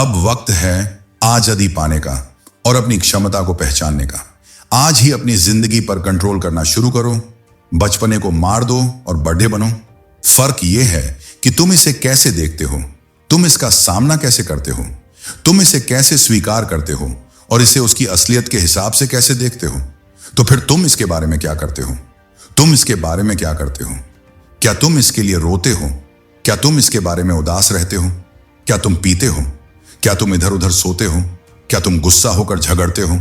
अब वक्त है आजादी पाने का और अपनी क्षमता को पहचानने का। आज ही अपनी जिंदगी पर कंट्रोल करना शुरू करो। बचपने को मार दो और बड़े बनो। फर्क यह है कि तुम इसे कैसे देखते हो, तुम इसका सामना कैसे करते हो, तुम इसे कैसे स्वीकार करते हो और इसे उसकी असलियत के हिसाब से कैसे देखते हो। तो फिर तुम इसके बारे में क्या करते हो? तुम इसके बारे में क्या करते हो? क्या तुम इसके लिए रोते हो? क्या तुम इसके बारे में उदास रहते हो? क्या तुम पीते हो? क्या तुम इधर उधर सोते हो? क्या तुम गुस्सा होकर झगड़ते हो?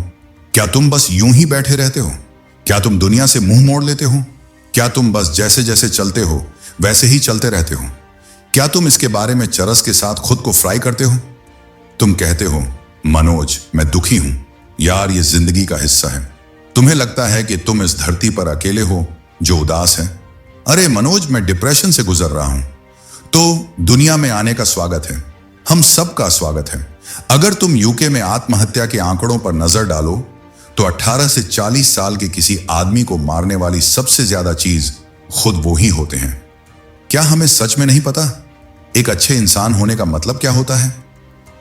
क्या तुम बस यूं ही बैठे रहते हो? क्या तुम दुनिया से मुंह मोड़ लेते हो? क्या तुम बस जैसे जैसे चलते हो वैसे ही चलते रहते हो? क्या तुम इसके बारे में चरस के साथ खुद को फ्राई करते हो? तुम कहते हो, मनोज मैं दुखी हूं। यार ये जिंदगी का हिस्सा है। तुम्हें लगता है कि तुम इस धरती पर अकेले हो जो उदास है। अरे मनोज मैं डिप्रेशन से गुजर रहा हूं। तो दुनिया में आने का स्वागत है, हम सबका स्वागत है। अगर तुम यूके में आत्महत्या के आंकड़ों पर नजर डालो तो 18 से 40 साल के किसी आदमी को मारने वाली सबसे ज्यादा चीज खुद वो ही होते हैं। क्या हमें सच में नहीं पता एक अच्छे इंसान होने का मतलब क्या होता है?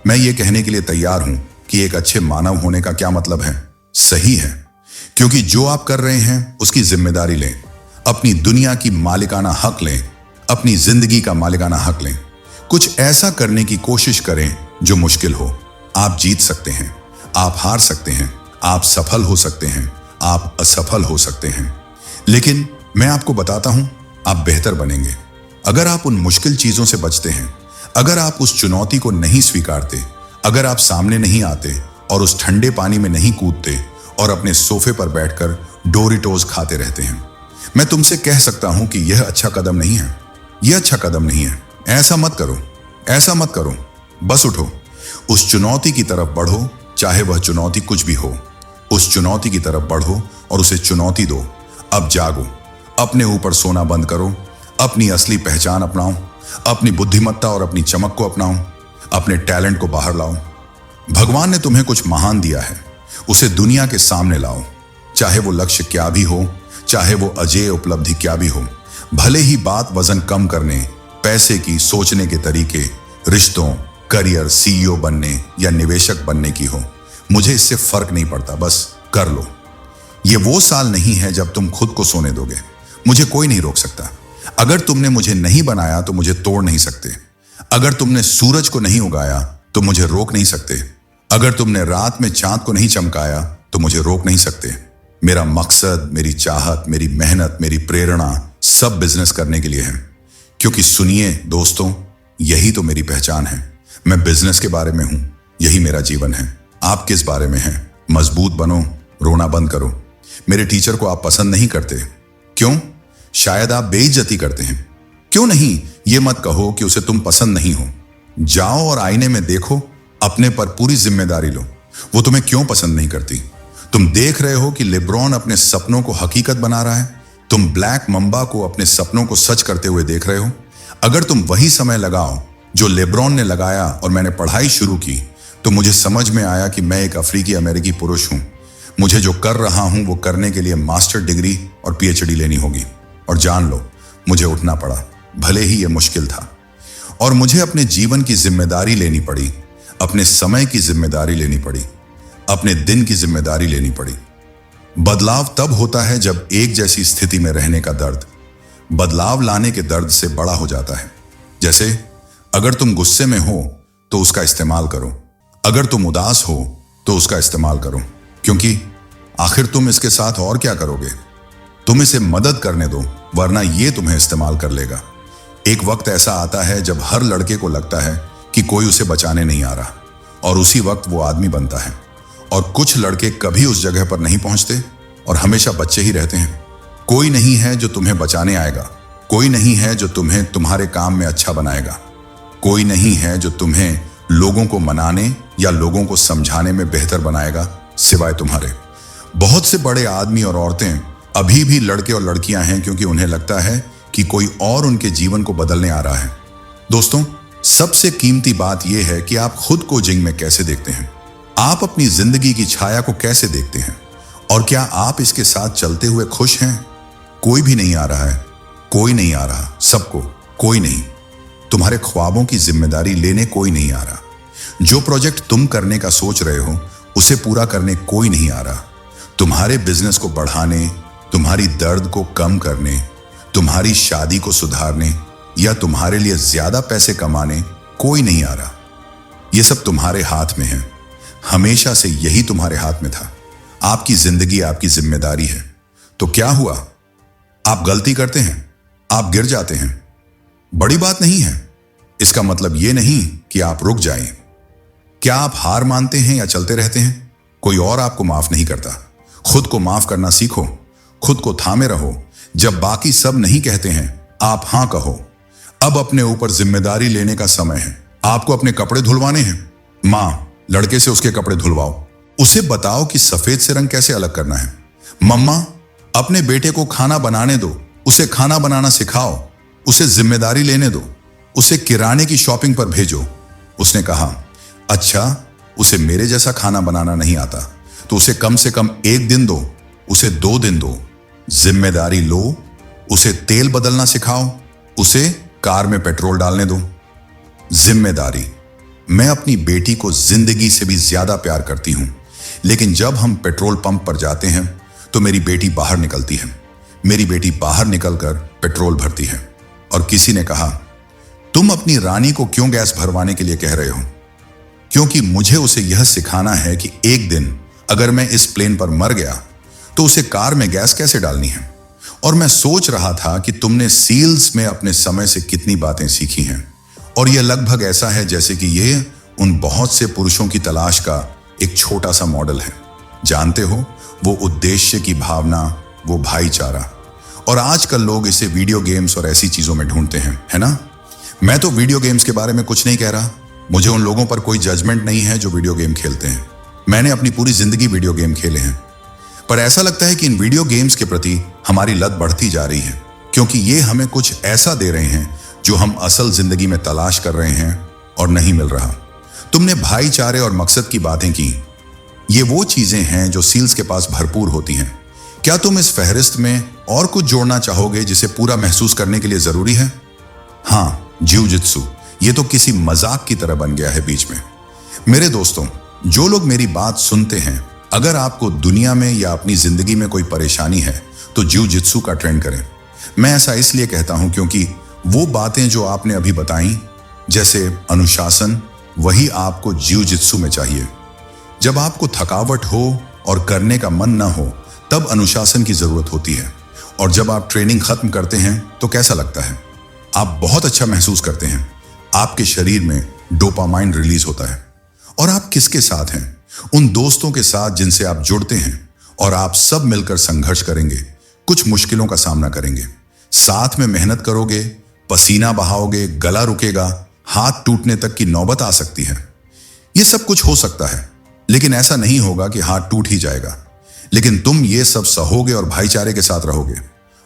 मैं ये कहने के लिए तैयार हूं कि एक अच्छे मानव होने का क्या मतलब है। सही है, क्योंकि जो आप कर रहे हैं उसकी जिम्मेदारी लें, अपनी दुनिया की मालिकाना हक लें, अपनी जिंदगी का मालिकाना हक लें। कुछ ऐसा करने की कोशिश करें जो मुश्किल हो। आप जीत सकते हैं, आप हार सकते हैं, आप सफल हो सकते हैं, आप असफल हो सकते हैं, लेकिन मैं आपको बताता हूं आप बेहतर बनेंगे अगर आप उन मुश्किल चीजों से बचते हैं, अगर आप उस चुनौती को नहीं स्वीकारते, अगर आप सामने नहीं आते और उस ठंडे पानी में नहीं कूदते और अपने सोफे पर बैठकर डोरिटोज खाते रहते हैं। मैं तुमसे कह सकता हूं कि यह अच्छा कदम नहीं है, यह अच्छा कदम नहीं है। ऐसा मत करो, ऐसा मत करो। बस उठो, उस चुनौती की तरफ बढ़ो, चाहे वह चुनौती कुछ भी हो। उस चुनौती की तरफ बढ़ो और उसे चुनौती दो। अब जागो, अपने ऊपर सोना बंद करो, अपनी असली पहचान अपनाओ, अपनी बुद्धिमत्ता और अपनी चमक को अपनाओ, अपने टैलेंट को बाहर लाओ। भगवान ने तुम्हें कुछ महान दिया है, उसे दुनिया के सामने लाओ। चाहे वो लक्ष्य क्या भी हो, चाहे वो अजेय उपलब्धि क्या भी हो, भले ही बात वजन कम करने, पैसे की, सोचने के तरीके, रिश्तों, करियर, सीईओ बनने या निवेशक बनने की हो, मुझे इससे फर्क नहीं पड़ता, बस कर लो। ये वो साल नहीं है जब तुम खुद को सोने दोगे। मुझे कोई नहीं रोक सकता। अगर तुमने मुझे नहीं बनाया तो मुझे तोड़ नहीं सकते। अगर तुमने सूरज को नहीं उगाया तो मुझे रोक नहीं सकते। अगर तुमने रात में चांद को नहीं चमकाया तो मुझे रोक नहीं सकते। मेरा मकसद, मेरी चाहत, मेरी मेहनत, मेरी प्रेरणा सब बिजनेस करने के लिए है। क्योंकि सुनिए दोस्तों, यही तो मेरी पहचान है। मैं बिजनेस के बारे में हूं, यही मेरा जीवन है। आप किस बारे में हैं? मजबूत बनो, रोना बंद करो। मेरे टीचर को आप पसंद नहीं करते, क्यों? शायद आप बेइज्जती करते हैं। क्यों नहीं? ये मत कहो कि उसे तुम पसंद नहीं हो। जाओ और आईने में देखो, अपने पर पूरी जिम्मेदारी लो। वो तुम्हें क्यों पसंद नहीं करती? तुम देख रहे हो कि लेब्रॉन अपने सपनों को हकीकत बना रहा है। तुम ब्लैक मंबा को अपने सपनों को सच करते हुए देख रहे हो। अगर तुम वही समय लगाओ जो लेब्रॉन ने लगाया और मैंने पढ़ाई शुरू की, तो मुझे समझ में आया कि मैं एक अफ्रीकी अमेरिकी पुरुष हूं। मुझे जो कर रहा हूं वो करने के लिए मास्टर डिग्री और पीएचडी लेनी होगी। और जान लो, मुझे उठना पड़ा, भले ही यह मुश्किल था। और मुझे अपने जीवन की जिम्मेदारी लेनी पड़ी, अपने समय की जिम्मेदारी लेनी पड़ी, अपने दिन की जिम्मेदारी लेनी पड़ी। बदलाव तब होता है जब एक जैसी स्थिति में रहने का दर्द बदलाव लाने के दर्द से बड़ा हो जाता है। जैसे अगर तुम गुस्से में हो तो उसका इस्तेमाल करो, अगर तुम उदास हो तो उसका इस्तेमाल करो, क्योंकि आखिर तुम इसके साथ और क्या करोगे? तुम इसे मदद करने दो, वरना ये तुम्हें इस्तेमाल कर लेगा। एक वक्त ऐसा आता है जब हर लड़के को लगता है कि कोई उसे बचाने नहीं आ रहा, और उसी वक्त वो आदमी बनता है। और कुछ लड़के कभी उस जगह पर नहीं पहुंचते और हमेशा बच्चे ही रहते हैं। कोई नहीं है जो तुम्हें बचाने आएगा, कोई नहीं है जो तुम्हें तुम्हारे काम में अच्छा बनाएगा, कोई नहीं है जो तुम्हें लोगों को मनाने या लोगों को समझाने में बेहतर बनाएगा सिवाय तुम्हारे। बहुत से बड़े आदमी और औरतें अभी भी लड़के और लड़कियां हैं क्योंकि उन्हें लगता है कि कोई और उनके जीवन को बदलने आ रहा है। दोस्तों, सबसे कीमती बात यह है कि आप खुद को जिंग में कैसे देखते हैं। आप अपनी जिंदगी की छाया को कैसे देखते हैं, और क्या आप इसके साथ चलते हुए खुश हैं? कोई भी नहीं आ रहा है, कोई नहीं आ रहा, सबको कोई नहीं। तुम्हारे ख्वाबों की जिम्मेदारी लेने कोई नहीं आ रहा। जो प्रोजेक्ट तुम करने का सोच रहे हो उसे पूरा करने कोई नहीं आ रहा। तुम्हारे बिजनेस को बढ़ाने, तुम्हारी दर्द को कम करने, तुम्हारी शादी को सुधारने या तुम्हारे लिए ज्यादा पैसे कमाने कोई नहीं आ रहा। यह सब तुम्हारे हाथ में है, हमेशा से यही तुम्हारे हाथ में था। आपकी जिंदगी आपकी जिम्मेदारी है। तो क्या हुआ? आप गलती करते हैं, आप गिर जाते हैं, बड़ी बात नहीं है। इसका मतलब यह नहीं कि आप रुक जाएं। क्या आप हार मानते हैं या चलते रहते हैं? कोई और आपको माफ नहीं करता। खुद को माफ करना सीखो, खुद को थामे रहो। जब बाकी सब नहीं कहते हैं, आप हां कहो। अब अपने ऊपर जिम्मेदारी लेने का समय है। आपको अपने कपड़े धुलवाने हैं, मां लड़के से उसके कपड़े धुलवाओ, उसे बताओ कि सफेद से रंग कैसे अलग करना है। मम्मा अपने बेटे को खाना बनाने दो, उसे खाना बनाना सिखाओ, उसे जिम्मेदारी लेने दो, उसे किराने की शॉपिंग पर भेजो। उसने कहा, अच्छा उसे मेरे जैसा खाना बनाना नहीं आता तो उसे कम से कम 1 दिन दो, उसे 2 दिन दो। जिम्मेदारी लो, उसे तेल बदलना सिखाओ, उसे कार में पेट्रोल डालने दो। जिम्मेदारी। मैं अपनी बेटी को जिंदगी से भी ज्यादा प्यार करती हूं, लेकिन जब हम पेट्रोल पंप पर जाते हैं तो मेरी बेटी बाहर निकलती है। मेरी बेटी बाहर निकलकर पेट्रोल भरती है और किसी ने कहा, तुम अपनी रानी को क्यों गैस भरवाने के लिए कह रहे हो? क्योंकि मुझे उसे यह सिखाना है कि एक दिन अगर मैं इस प्लेन पर मर गया तो उसे कार में गैस कैसे डालनी है। और मैं सोच रहा था कि तुमने सील्स में अपने समय से कितनी बातें सीखी हैं, और यह लगभग ऐसा है जैसे कि यह उन बहुत से पुरुषों की तलाश का एक छोटा सा मॉडल है। जानते हो, वो उद्देश्य की भावना, वो भाईचारा। और आजकल लोग इसे वीडियो गेम्स और ऐसी चीजों में ढूंढते हैं, है ना? मैं तो वीडियो गेम्स के बारे में कुछ नहीं कह रहा। मुझे उन लोगों पर कोई जजमेंट नहीं है जो वीडियो गेम खेलते हैं। मैंने अपनी पूरी जिंदगी वीडियो गेम खेले हैं, पर ऐसा लगता है कि इन वीडियो गेम्स के प्रति हमारी लत बढ़ती जा रही है, क्योंकि ये हमें कुछ ऐसा दे रहे हैं जो हम असल जिंदगी में तलाश कर रहे हैं और नहीं मिल रहा। तुमने भाईचारे और मकसद की बातें की। ये वो चीजें हैं जो सील्स के पास भरपूर होती हैं। क्या तुम इस फहरिस्त में और कुछ जोड़ना चाहोगे जिसे पूरा महसूस करने के लिए जरूरी है? हाँ, जिउ-जित्सु। ये तो किसी मजाक की तरह बन गया है बीच में। मेरे दोस्तों, जो लोग मेरी बात सुनते हैं, अगर आपको दुनिया में या अपनी जिंदगी में कोई परेशानी है तो जिउ-जित्सु का ट्रेंड करें। मैं ऐसा इसलिए कहता हूं क्योंकि वो बातें जो आपने अभी बताई, जैसे अनुशासन, वही आपको जिउ-जित्सु में चाहिए। जब आपको थकावट हो और करने का मन ना हो, तब अनुशासन की जरूरत होती है। और जब आप ट्रेनिंग खत्म करते हैं तो कैसा लगता है? आप बहुत अच्छा महसूस करते हैं। आपके शरीर में डोपामाइन रिलीज होता है। और आप किसके साथ हैं? उन दोस्तों के साथ जिनसे आप जुड़ते हैं, और आप सब मिलकर संघर्ष करेंगे, कुछ मुश्किलों का सामना करेंगे, साथ में मेहनत करोगे, पसीना बहाओगे, गला रुकेगा, हाथ टूटने तक की नौबत आ सकती है। यह सब कुछ हो सकता है, लेकिन ऐसा नहीं होगा कि हाथ टूट ही जाएगा। लेकिन तुम ये सब सहोगे और भाईचारे के साथ रहोगे।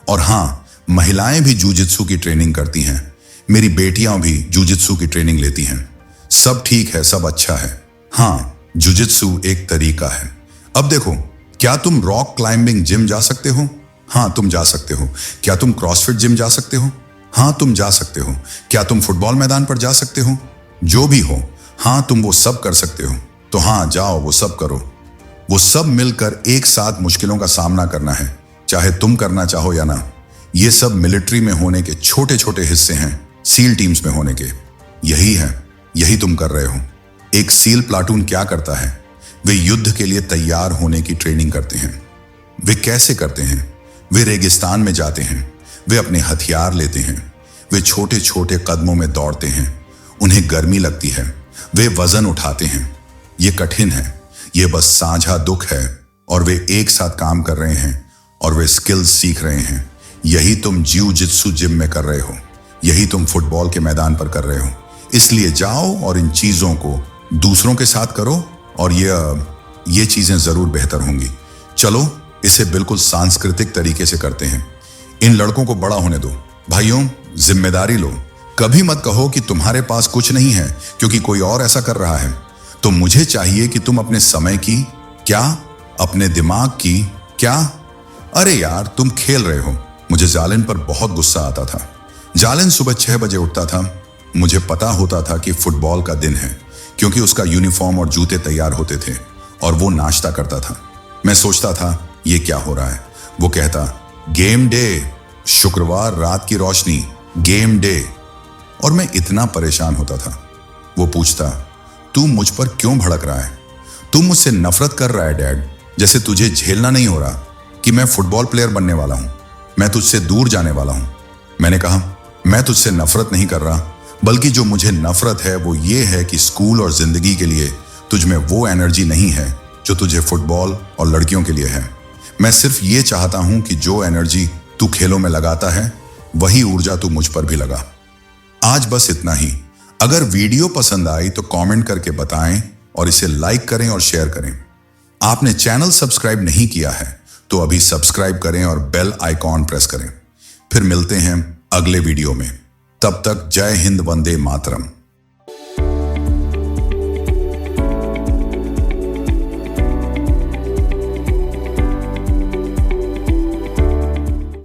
और हाँ, महिलाएं भी जूजित्सु की ट्रेनिंग करती हैं। मेरी बेटियां भी जूजित्सु की ट्रेनिंग लेती हैं। सब ठीक है, सब अच्छा है। हाँ, जुजित्सु एक तरीका है। अब देखो, क्या तुम रॉक क्लाइंबिंग जिम जा सकते हो? हाँ, तुम जा सकते हो। क्या तुम क्रॉसफिट जिम जा सकते हो? हाँ, तुम जा सकते हो। क्या तुम फुटबॉल मैदान पर जा सकते हो? जो भी हो, हाँ, तुम वो सब कर सकते हो। तो हाँ, जाओ, वो सब करो। वो सब मिलकर एक साथ मुश्किलों का सामना करना है, चाहे तुम करना चाहो या ना। ये सब मिलिट्री में होने के छोटे छोटे हिस्से हैं, सील टीम्स में होने के। यही है, यही तुम कर रहे हो। एक सील प्लाटून क्या करता है? वे युद्ध के लिए तैयार होने की ट्रेनिंग करते हैं। वे कैसे करते हैं? वे रेगिस्तान में जाते हैं, वे अपने हथियार लेते हैं, वे छोटे छोटे कदमों में दौड़ते हैं, उन्हें गर्मी लगती है, वे वजन उठाते हैं। ये कठिन है, ये बस साझा दुख है, और वे एक साथ काम कर रहे हैं और वे स्किल्स सीख रहे हैं। यही तुम जिउ-जित्सु जिम में कर रहे हो, यही तुम फुटबॉल के मैदान पर कर रहे हो। इसलिए जाओ और इन चीजों को दूसरों के साथ करो, और ये चीजें जरूर बेहतर होंगी। चलो, इसे बिल्कुल सांस्कृतिक तरीके से करते हैं। इन लड़कों को बड़ा होने दो। भाइयों, जिम्मेदारी लो। कभी मत कहो कि तुम्हारे पास कुछ नहीं है क्योंकि कोई और ऐसा कर रहा है। तो मुझे चाहिए कि तुम अपने समय की क्या, अपने दिमाग की क्या। अरे यार, तुम खेल रहे हो। मुझे जालिन पर बहुत गुस्सा आता था। जालिन सुबह 6 बजे उठता था। मुझे पता होता था कि फुटबॉल का दिन है, क्योंकि उसका यूनिफॉर्म और जूते तैयार होते थे और वो नाश्ता करता था। मैं सोचता था ये क्या हो रहा है। वो कहता गेम डे, शुक्रवार रात की रोशनी, गेम डे। और मैं इतना परेशान होता था। वो पूछता तू मुझ पर क्यों भड़क रहा है? तू मुझसे नफरत कर रहा है डैड, जैसे तुझे झेलना नहीं हो रहा कि मैं फुटबॉल प्लेयर बनने वाला हूं, मैं तुझसे दूर जाने वाला हूं। मैंने कहा मैं तुझसे नफरत नहीं कर रहा, बल्कि जो मुझे नफरत है वो ये है कि स्कूल और जिंदगी के लिए तुझ में वो एनर्जी नहीं है जो तुझे फुटबॉल और लड़कियों के लिए है। मैं सिर्फ ये चाहता हूं कि जो एनर्जी तू खेलों में लगाता है वही ऊर्जा तू मुझ पर भी लगा। आज बस इतना ही। अगर वीडियो पसंद आई तो कमेंट करके बताएं और इसे लाइक करें और शेयर करें। आपने चैनल सब्सक्राइब नहीं किया है तो अभी सब्सक्राइब करें और बेल आइकॉन प्रेस करें। फिर मिलते हैं अगले वीडियो में। तब तक जय हिंद, वंदे मातरम।